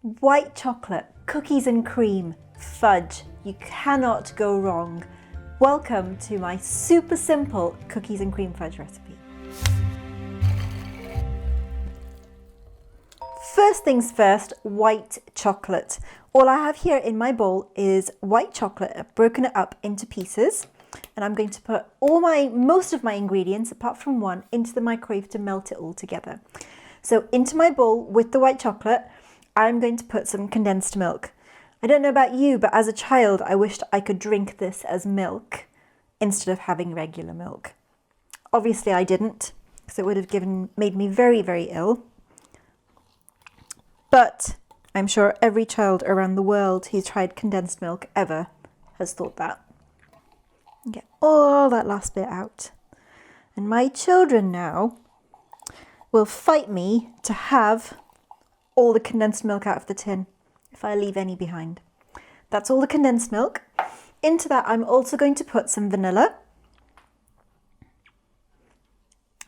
White chocolate, cookies and cream, fudge. You cannot go wrong. Welcome to my super simple cookies and cream fudge recipe. First things first, white chocolate. All I have here in my bowl is white chocolate. I've broken it up into pieces, and I'm going to put most of my ingredients, apart from one, into the microwave to melt it all together. So into my bowl with the white chocolate, I'm going to put some condensed milk. I don't know about you, but as a child, I wished I could drink this as milk instead of having regular milk. Obviously, I didn't, because it would have made me very, very ill. But I'm sure every child around the world who's tried condensed milk ever has thought that. Get all that last bit out. And my children now will fight me to have all the condensed milk out of the tin if I leave any behind. That's all the condensed milk. Into that I'm also going to put some vanilla.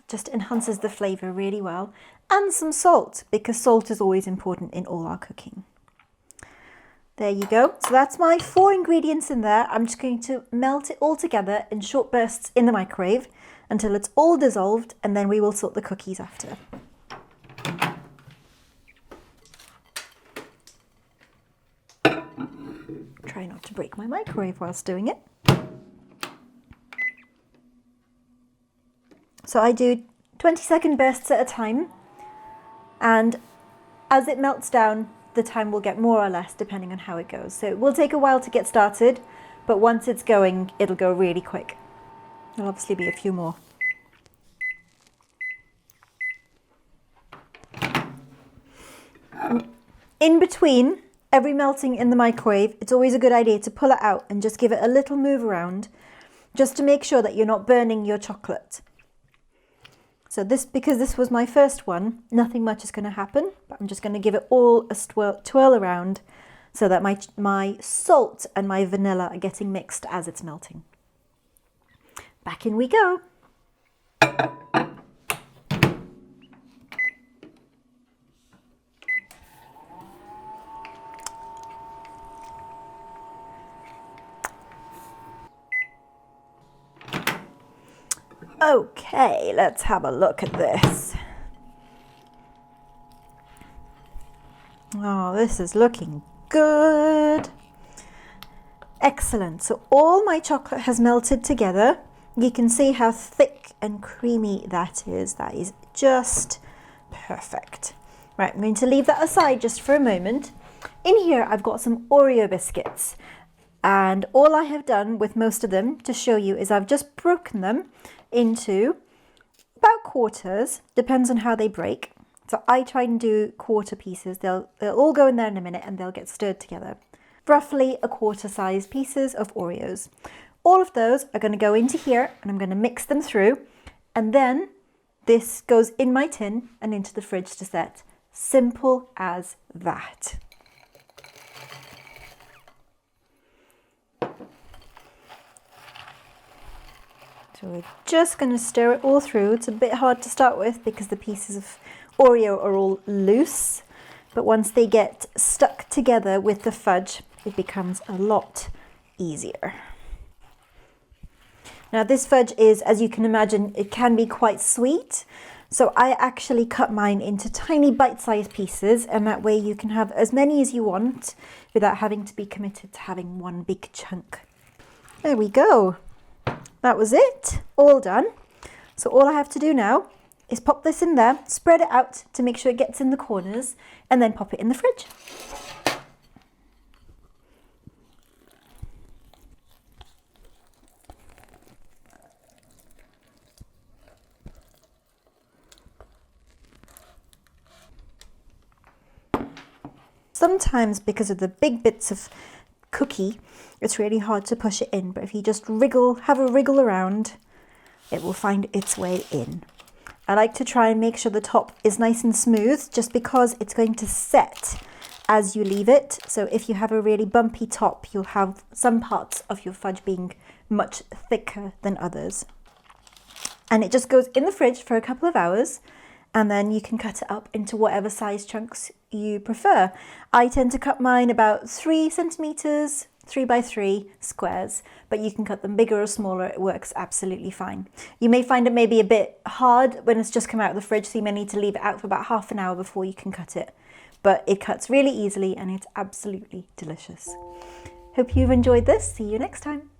Just enhances the flavour really well. And some salt, because salt is always important in all our cooking. There you go. So that's my 4 ingredients in there. I'm just going to melt it all together in short bursts in the microwave until it's all dissolved, and then we will sort the cookies after. Try not to break my microwave whilst doing it. So I do 20-second bursts at a time, and as it melts down, the time will get more or less depending on how it goes. So it will take a while to get started, but once it's going, it'll go really quick. There'll obviously be a few more. In between every melting in the microwave, it's always a good idea to pull it out and just give it a little move around, just to make sure that you're not burning your chocolate. So because this was my first one, nothing much is going to happen, but I'm just going to give it all a twirl around so that my salt and my vanilla are getting mixed as it's melting. Back in we go. Okay, let's have a look at this. Oh, this is looking good. Excellent. So all my chocolate has melted together. You can see how thick and creamy that is. That is just perfect. Right, I'm going to leave that aside just for a moment. In here, I've got some Oreo biscuits. And all I have done with most of them to show you is I've just broken them into about quarters, depends on how they break. So I try and do quarter pieces. They'll all go in there in a minute and they'll get stirred together. Roughly a quarter size pieces of Oreos. All of those are going to go into here and I'm going to mix them through, and then this goes in my tin and into the fridge to set. Simple as that. So we're just going to stir it all through. It's a bit hard to start with because the pieces of Oreo are all loose, but once they get stuck together with the fudge, it becomes a lot easier. Now this fudge is, as you can imagine, it can be quite sweet. So I actually cut mine into tiny bite-sized pieces, and that way you can have as many as you want without having to be committed to having one big chunk. There we go. That was it, all done. So all I have to do now is pop this in there, spread it out to make sure it gets in the corners, and then pop it in the fridge. Sometimes because of the big bits of cookie, it's really hard to push it in, but if you just have a wriggle around, it will find its way in. I like to try and make sure the top is nice and smooth, just because it's going to set as you leave it. So if you have a really bumpy top, you'll have some parts of your fudge being much thicker than others. And it just goes in the fridge for a couple of hours, and then you can cut it up into whatever size chunks you prefer. I tend to cut mine about 3 centimeters, 3 by 3 squares, but you can cut them bigger or smaller. It works absolutely fine. You may find it maybe a bit hard when it's just come out of the fridge, so you may need to leave it out for about half an hour before you can cut it. But it cuts really easily and it's absolutely delicious. Hope you've enjoyed this. See you next time.